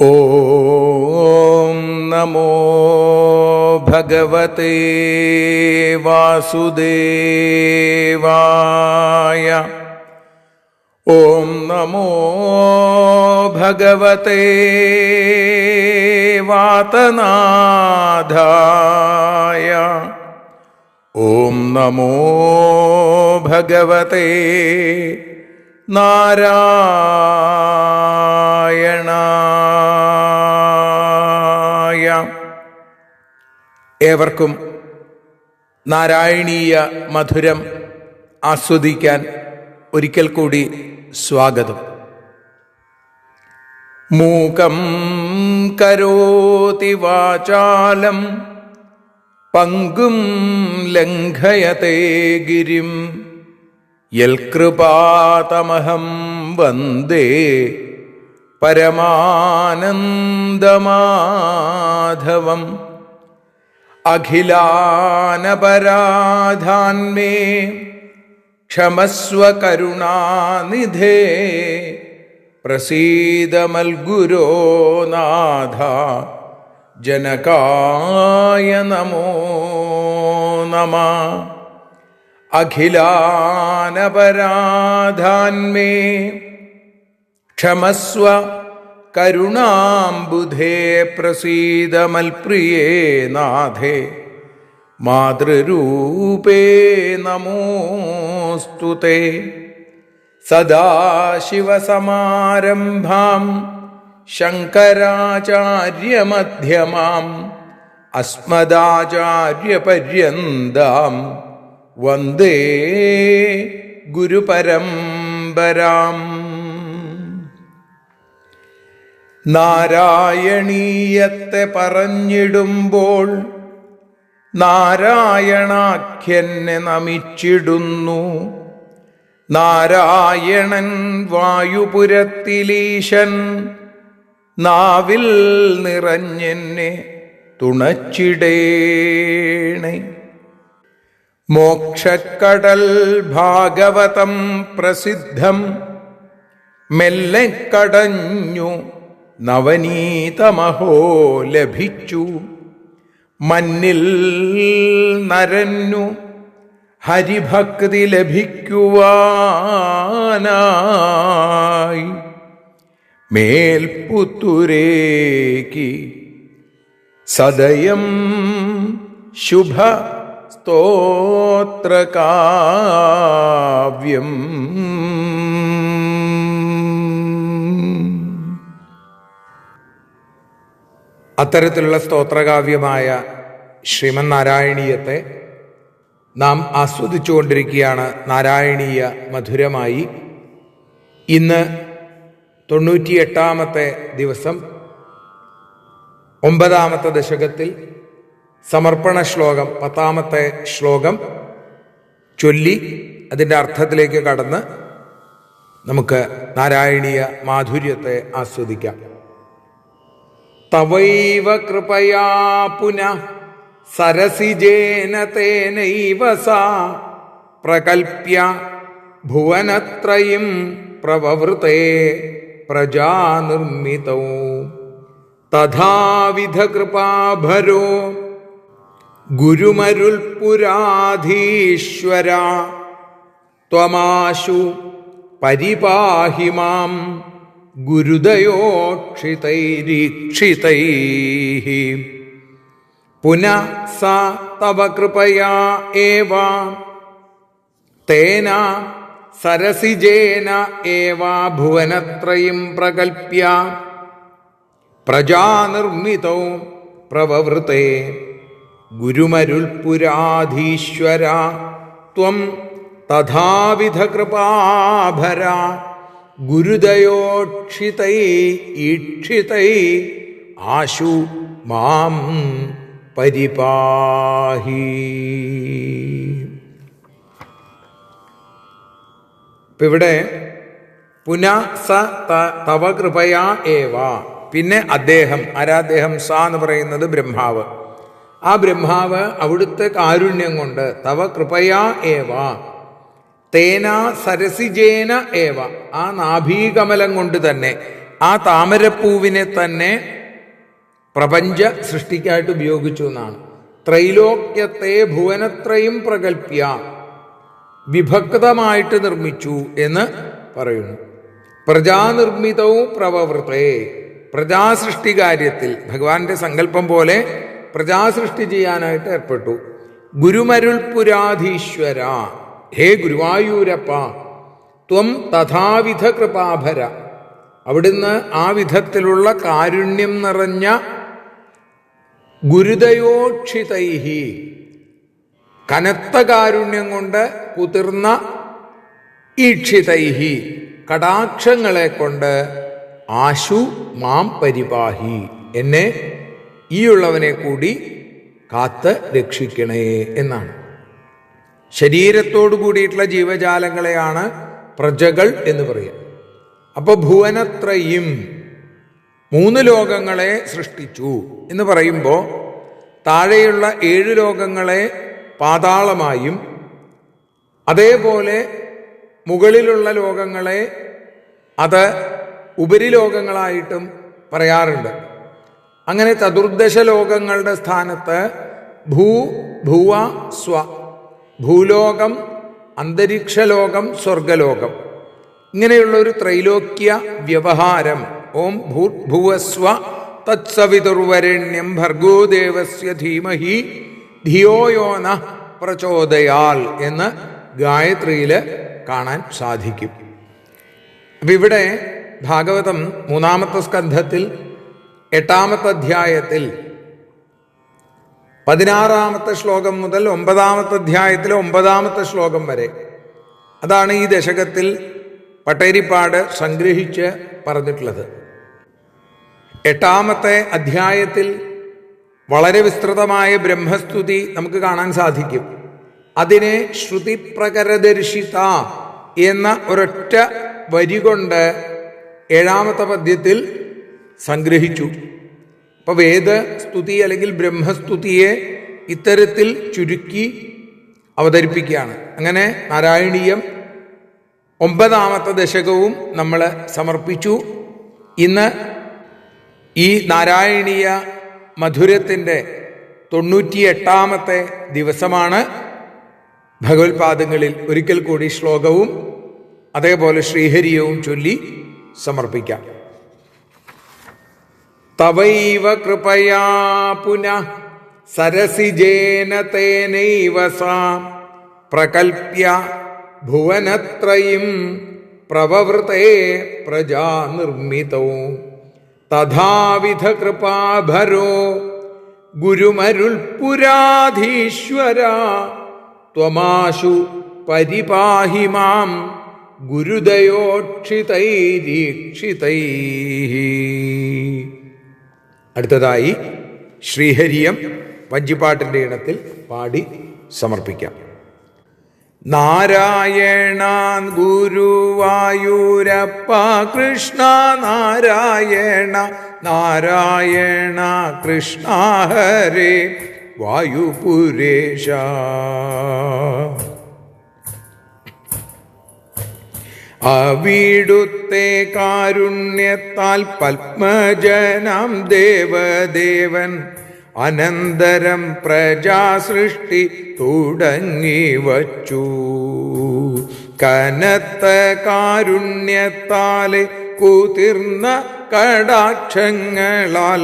ഓം നമോ ഭഗവതേ വാസുദേവായ. ഓം നമോ ഭഗവതേ വാതനാഥായ. ഓം നമോ ഭഗവതേ നാരായണായ. ഏവർക്കും നാരായണീയ മധുരം ആസ്വദിക്കാൻ ഒരിക്കൽ കൂടി സ്വാഗതം. മൂകം കരോതി വാചാലം പങ്കും ലംഘയത്തെ ഗിരിം യൽകൃപാതമഹം വന്ദേ പരമാനന്ദമാധവം. അഖിലാനപരാധാന്മേ ക്ഷമസ്വ കരുണാനിധേ പ്രസീദ മൽഗുരോ നാഥ ജനകായ നമോ നമഃ. അഖിലാനപരാധാന്മേ ക്ഷമസ്വ കരുണാംബുധേ പ്രസീദ മൽപ്രിയേ നാഥേ മാതൃരൂപേ നമോസ്തുതേ. സദാശിവസമാരംഭാം ശങ്കരാചാര്യമധ്യമാം അസ്മദാചാര്യപര്യന്താം വന്ദേ ഗുരുപരമ്പരാം. നാരായണീയത്തെ പറഞ്ഞിടുമ്പോൾ നാരായണാഖ്യനെ നമിച്ചിടുന്നു. നാരായണൻ വായുപുരത്തിലീശൻ നാവിൽ നിറഞ്ഞെന്നെ തുണച്ചിടേണേ. മോക്ഷക്കടൽ ഭാഗവതം പ്രസിദ്ധം മെല്ലെ കടഞ്ഞു നവനീതമഹോ ലഭിച്ചു. മന്നിൽ നരന്നു ഹരിഭക്തി ലഭിക്കുവാനായി മേൽപുത്തുരേക്ക് സദയം ശുഭ സ്തോത്രകാവ്യം. അത്തരത്തിലുള്ള സ്തോത്രകാവ്യമായ ശ്രീമന്നാരായണീയത്തെ നാം ആസ്വദിച്ചുകൊണ്ടിരിക്കുകയാണ്. നാരായണീയ മധുരമായി ഇന്ന് 98ാമത്തെ ദിവസം 9ാമത്തെ ദശകത്തിൽ സമർപ്പണ ശ്ലോകം 10ാമത്തെ ശ്ലോകം ചൊല്ലി അതിൻ്റെ അർത്ഥത്തിലേക്ക് കടന്ന് നമുക്ക് നാരായണീയ മാധുര്യത്തെ ആസ്വദിക്കാം. തവൈവ കൃപയാ പുനഃ സരസിജേന തേനൈവ സാ പ്രകൽപ്യ ഭുവനത്രയം പ്രവവൃതേ പ്രജാനിർമ്മിതൗ തഥാവിധ കൃപാഭരോ ഗുരുമരുൽപുരാധീശ്വര ത്വമാശു പരിപാഹി മാം ഗുരുദയോക്ഷിതൈരീക്ഷിതൈഃ. പുനഃ സാ തവ കൃപയാ ഏവ തേന സരസിജേന ഏവ ഭുവനത്രയം പ്രകൽപ്യ പ്രജാനിർമ്മിതൗ പ്രവവൃതേ ഗുരുമരുൽപുരാധീശ്വര ത്വം തഥാവിധ കൃപാഭര ഗുരുദയോക്ഷിതൈ ഈക്ഷിതൈ ആശു മാം പരിപാഹി. ഇപ്പം ഇവിടെ പുനഃ സ തവ കൃപയാ ഏവ, പിന്നെ അദ്ദേഹം, ആരാദ്ദേഹം? സ എന്ന് പറയുന്നത് ബ്രഹ്മാവ്. ആ ബ്രഹ്മാവ് അവിടുത്തെ കാരുണ്യം കൊണ്ട് തവ കൃപയാ ഏവ തേന സരസിജേന ഏവ, ആ നാഭീകമലം കൊണ്ട് തന്നെ ആ താമരപ്പൂവിനെ തന്നെ പ്രപഞ്ച സൃഷ്ടിക്കായിട്ട് ഉപയോഗിച്ചു എന്നാണ്. ത്രൈലോക്യത്തെ ഭുവനത്രയും പ്രകൽപ്യ, വിഭക്തമായിട്ട് നിർമ്മിച്ചു എന്ന് പറയുന്നു. പ്രജാനിർമ്മിതവും പ്രവവൃത്തേ, പ്രജാസൃഷ്ടി കാര്യത്തിൽ ഭഗവാന്റെ സങ്കല്പം പോലെ പ്രജാസൃഷ്ടി ചെയ്യാനായിട്ട് ഏർപ്പെട്ടു. ഗുരുമരുൾപുരാധീശ്വര, ഹേ ഗുരുവായൂരപ്പ, ത്വം തഥാവിധ കൃപാഭര, അവിടുന്ന് ആ വിധത്തിലുള്ള കാരുണ്യം നിറഞ്ഞ ഗുരുദയോക്ഷിതൈഹി, കനത്ത കാരുണ്യം കൊണ്ട് കുതിർന്ന ഈക്ഷിതൈഹി, കടാക്ഷങ്ങളെ കൊണ്ട് ആശു മാം പരിപാഹി, എന്നെ ഈയുള്ളവനെ കൂടി കാത്ത് രക്ഷിക്കണേ എന്നാണ്. ശരീരത്തോടു കൂടിയിട്ടുള്ള ജീവജാലങ്ങളെയാണ് പ്രജകൾ എന്ന് പറയുക. അപ്പൊ ഭുവനത്രയും, 3 ലോകങ്ങളെ സൃഷ്ടിച്ചു എന്ന് പറയുമ്പോൾ താഴെയുള്ള 7 ലോകങ്ങളെ പാതാളമായും അതേപോലെ മുകളിലുള്ള ലോകങ്ങളെ അത് ഉപരിലോകങ്ങളായിട്ടും പറയാറുണ്ട്. അങ്ങനെ ചതുർദശ ലോകങ്ങളുടെ സ്ഥാനത്ത് ഭുവ സ്വ, ഭൂലോകം, അന്തരീക്ഷലോകം, സ്വർഗലോകം, ഇങ്ങനെയുള്ള ഒരു ത്രൈലോക്യ വ്യവഹാരം. ഓം ഭൂർഭുവസ്വ തത്സവിതുർവരണ്യം ഭർഗോ ദേവസ്യ ധീമഹി ധിയോ യോ നഃ പ്രചോദയാൽ എന്ന് ഗായത്രിയിൽ കാണാൻ സാധിക്കും. അപ്പം ഇവിടെ ഭാഗവതം 3-ാമത്തെ സ്കന്ധത്തിൽ 8-ാമത്തെ അധ്യായത്തിൽ 16-ാമത്തെ ശ്ലോകം മുതൽ 9-ാമത്തെ അധ്യായത്തിലെ 9-ാമത്തെ ശ്ലോകം വരെ, അതാണ് ഈ ദശകത്തിൽ പട്ടേരിപ്പാട് സംഗ്രഹിച്ച് പറഞ്ഞിട്ടുള്ളത്. 8-ാമത്തെ അധ്യായത്തിൽ വളരെ വിസ്തൃതമായ ബ്രഹ്മസ്തുതി നമുക്ക് കാണാൻ സാധിക്കും. അതിനെ ശ്രുതിപ്രകരദർശിത എന്ന ഒരൊറ്റ വരി കൊണ്ട് 7-ാമത്തെ പദ്യത്തിൽ സംഗ്രഹിച്ചു. അപ്പൊ വേദസ്തുതി അല്ലെങ്കിൽ ബ്രഹ്മസ്തുതിയെ ഇത്തരത്തിൽ ചുരുക്കി അവതരിപ്പിക്കുകയാണ്. അങ്ങനെ നാരായണീയം 9-ാമത്തെ ദശകവും നമ്മൾ സമർപ്പിച്ചു. ഇന്ന് ഈ നാരായണീയ മധുരത്തിൻ്റെ 98-ാമത്തെ ദിവസമാണ്. ഭഗവത്പാദങ്ങളിൽ ഒരിക്കൽ കൂടി ശ്ലോകവും അതേപോലെ ശ്രീഹരിയവും ചൊല്ലി സമർപ്പിക്കാം. തവൈവ കൃപയാ പുനഃ സരസിജേന തേനൈവ സാ പ്രകൽപ്യ ഭുവനത്രയം പ്രവവൃതേ പ്രജാനിർമ്മിതോ തഥാവിധ കൃപാഭരോ ഗുരുമരുൾപുരാധീശ്വര ത്വമാശു പരിപാഹി മാം ഗുരുദയോക്ഷിതൈരീക്ഷിതൈഃ. അടുത്തതായി ശ്രീഹരിയം വഞ്ചിപ്പാട്ടിൻ്റെ ഇണത്തിൽ പാടി സമർപ്പിക്കാം. നാരായണ ഗുരുവായൂരപ്പ കൃഷ്ണ നാരായണ, നാരായണ കൃഷ്ണ ഹരേ വായുപുരേശ. അവിടുത്തെ കാരുണ്യത്താൽ പത്മജനം ദേവദേവൻ അനന്തരം പ്രജാസൃഷ്ടി തുടങ്ങി വച്ചു. കനത്ത കാരുണ്യത്താലെ കുതിർന്ന കടാക്ഷങ്ങളാൽ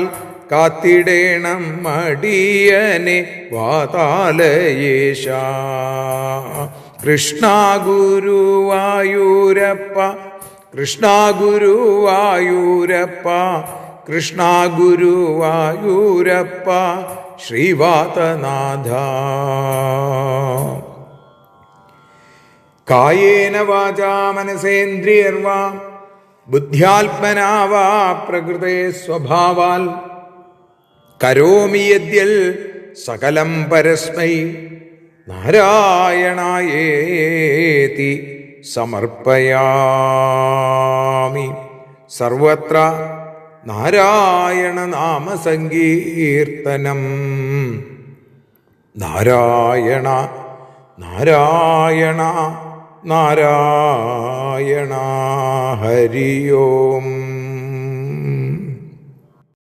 കാത്തിടേണം മടിയനെ വാതാലയേശ. കൃഷ്ണ ഗുരുവായൂരപ്പ, കൃഷ്ണ ഗുരുവായൂരപ്പ, കൃഷ്ണ ഗുരുവായൂരപ്പ ശ്രീവാതനാഥ. കായേന വാചാ മനസേന്ദ്രിയർവാ ബുദ്ധ്യാത്മനാ വാ പ്രകൃതേ സ്വഭാവാൽ കരോമി യദ്യൽ സകലം പരസ്മൈ നാരായണായേതി സമർപ്പയാമി. സർവത്ര നാരായണ നാമസങ്കീർത്തനം. നാരായണ നാരായണ നാരായണ. ഹരി ഓം.